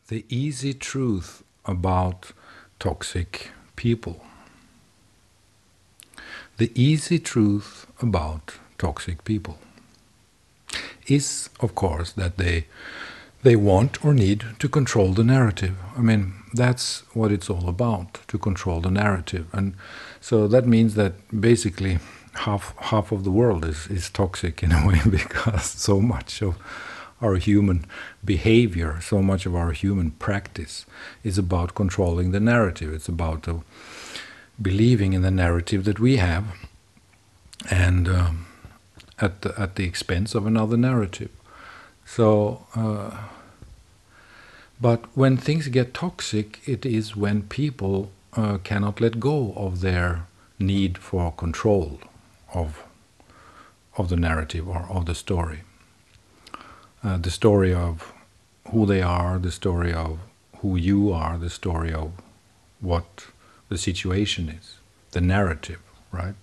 The easy truth about toxic people. The easy truth about toxic people is, of course, that they want or need to control the narrative. I mean, that's what it's all about, to control the narrative. And so that means that basically half of the world is toxic in a way, because so much of our human behavior, so much of our human practice is about controlling the narrative. It's about believing in the narrative that we have, and at the expense of another narrative. So, but when things get toxic, it is when people cannot let go of their need for control of the narrative or of the story. The story of who they are, the story of who you are, the story of what the situation is, the narrative, right?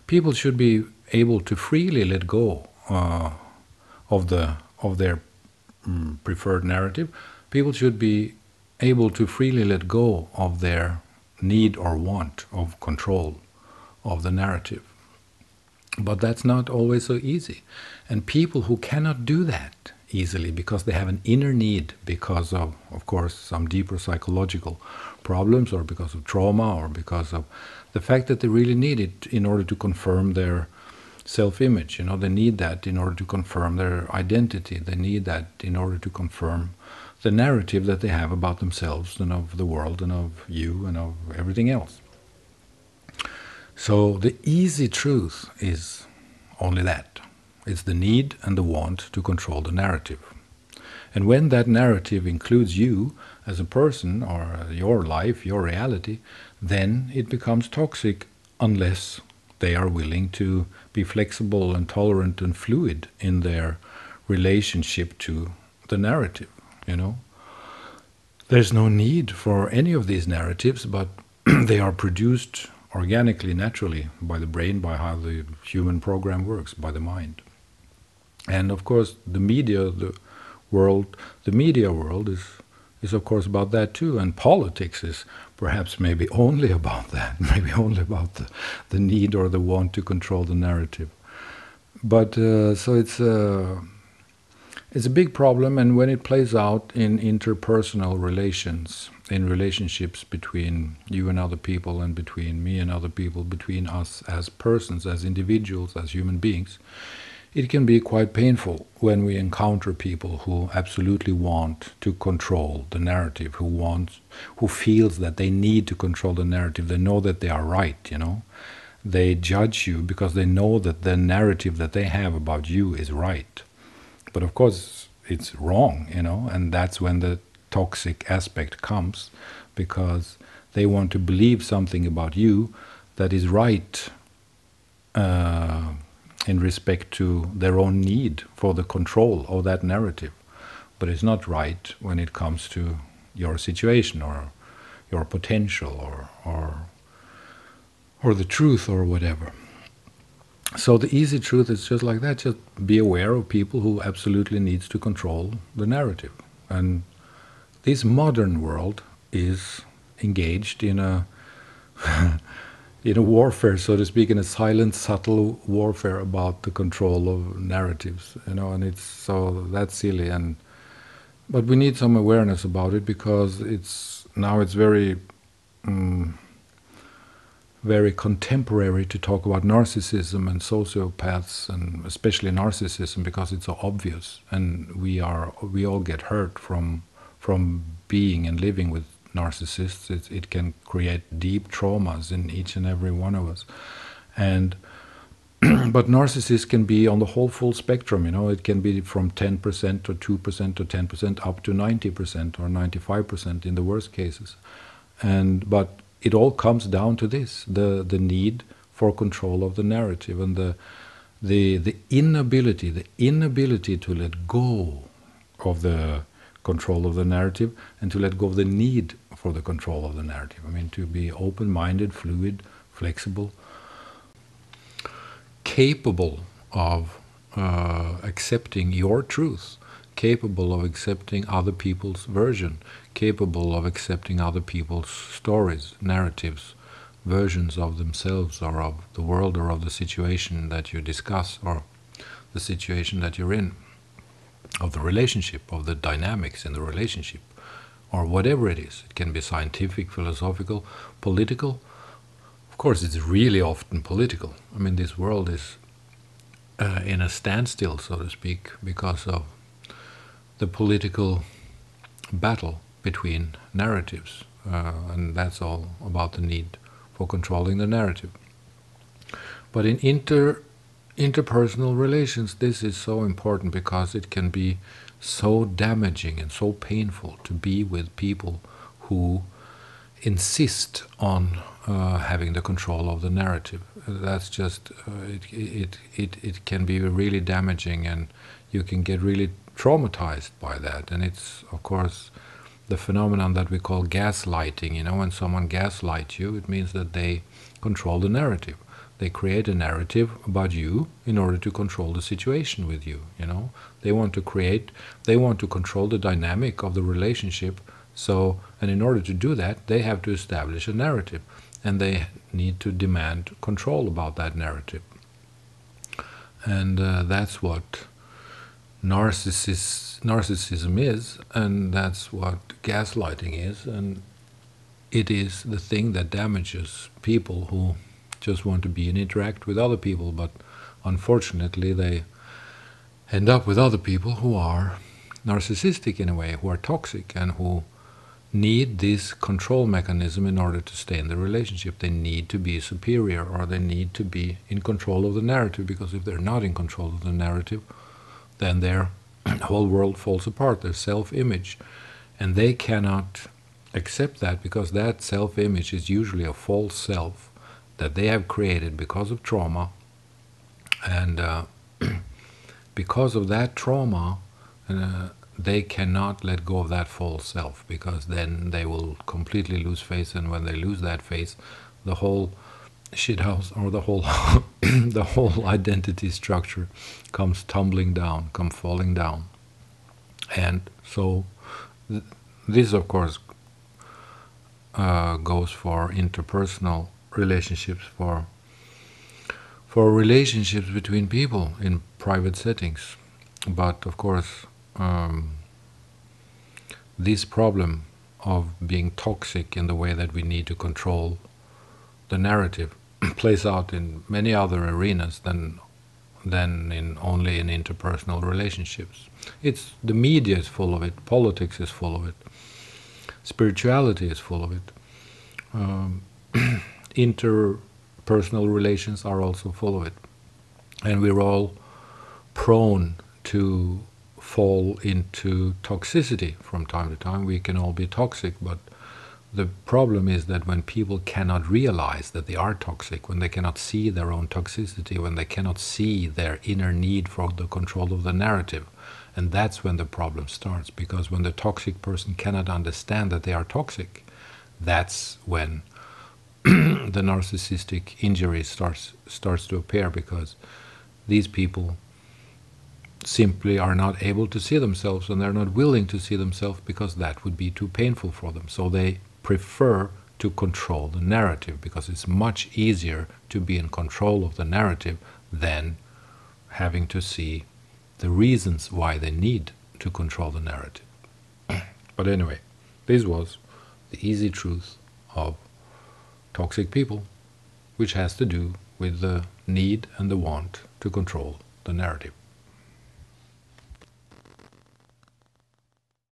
People should be able to freely let go of their preferred narrative. People should be able to freely let go of their need or want of control of the narrative. But that's not always so easy. And people who cannot do that easily because they have an inner need, because of course, some deeper psychological problems, or because of trauma, or because of the fact that they really need it in order to confirm their self-image. They need that in order to confirm their identity. They need that in order to confirm the narrative that they have about themselves and of the world and of you and of everything else. So the easy truth is only that. It's the need and the want to control the narrative. And when that narrative includes you as a person, or your life, your reality, then it becomes toxic, unless they are willing to be flexible and tolerant and fluid in their relationship to the narrative. There's no need for any of these narratives, but they are produced organically, naturally, by the brain, by how the human program works, by the mind. And of course, the media world is of course about that too. And politics is perhaps maybe only about that, maybe only about the need or the want to control the narrative. But so it's a big problem, and when it plays out in interpersonal relations, in relationships between you and other people, and between me and other people, between us as persons, as individuals, as human beings, it can be quite painful when we encounter people who absolutely want to control the narrative, who feels that they need to control the narrative. They know that they are right, They judge you because they know that the narrative that they have about you is right. But of course, it's wrong, and that's when the toxic aspect comes, because they want to believe something about you that is right in respect to their own need for the control of that narrative. But it's not right when it comes to your situation, or your potential, or the truth, or whatever. So the easy truth is just like that. Just be aware of people who absolutely needs to control the narrative. And this modern world is engaged in a warfare, so to speak, in a silent, subtle warfare about the control of narratives. And it's so that's silly. But we need some awareness about it, because it's very very contemporary to talk about narcissism and sociopaths, and especially narcissism, because it's so obvious, and we all get hurt from being and living with narcissists. It can create deep traumas in each and every one of us, and but narcissists can be on the whole full spectrum. It can be from 10% or 2% or 10% up to 90% or 95% in the worst cases, but it all comes down to this: the need for control of the narrative, and the inability to let go of the control of the narrative, and to let go of the need for the control of the narrative. I mean, to be open-minded, fluid, flexible, capable of accepting your truth, capable of accepting other people's version, capable of accepting other people's stories, narratives, versions of themselves or of the world or of the situation that you discuss or the situation that you're in, of the relationship, of the dynamics in the relationship, or whatever it is. It can be scientific, philosophical, political. Of course, it's really often political. I mean, this world is in a standstill, so to speak, because of the political battle between narratives, and that's all about the need for controlling the narrative. But in interpersonal relations, this is so important because it can be so damaging and so painful to be with people who insist on having the control of the narrative. That's just it can be really damaging, and you can get really traumatized by that. And it's, of course, the phenomenon that we call gaslighting. You know, when someone gaslights you, it means that they control the narrative. They create a narrative about you in order to control the situation with you. You know, they want to control the dynamic of the relationship. So, and in order to do that, they have to establish a narrative, and they need to demand control about that narrative. And that's what narcissism is, and that's what gaslighting is, and it is the thing that damages people who just want to be and interact with other people, but unfortunately they end up with other people who are narcissistic in a way, who are toxic, and who need this control mechanism in order to stay in the relationship. They need to be superior, or they need to be in control of the narrative, because if they're not in control of the narrative, then their whole world falls apart, their self-image. And they cannot accept that, because that self-image is usually a false self that they have created because of trauma. And because of that trauma, they cannot let go of that false self, because then they will completely lose faith, and when they lose that faith, the whole shithouse, or the whole the whole identity structure comes tumbling down, comes falling down. And so this, of course, goes for interpersonal relationships, for relationships between people in private settings. But of course, this problem of being toxic in the way that we need to control the narrative plays out in many other arenas than only in interpersonal relationships. It's the media is full of it, politics is full of it, spirituality is full of it. Interpersonal relations are also full of it, and we're all prone to fall into toxicity from time to time. We can all be toxic, but the problem is that when people cannot realize that they are toxic, when they cannot see their own toxicity, when they cannot see their inner need for the control of the narrative, and that's when the problem starts. Because when the toxic person cannot understand that they are toxic, that's when the narcissistic injury starts to appear, because these people simply are not able to see themselves, and they're not willing to see themselves because that would be too painful for them. So they prefer to control the narrative, because it's much easier to be in control of the narrative than having to see the reasons why they need to control the narrative. But anyway, this was the easy truth of toxic people, which has to do with the need and the want to control the narrative.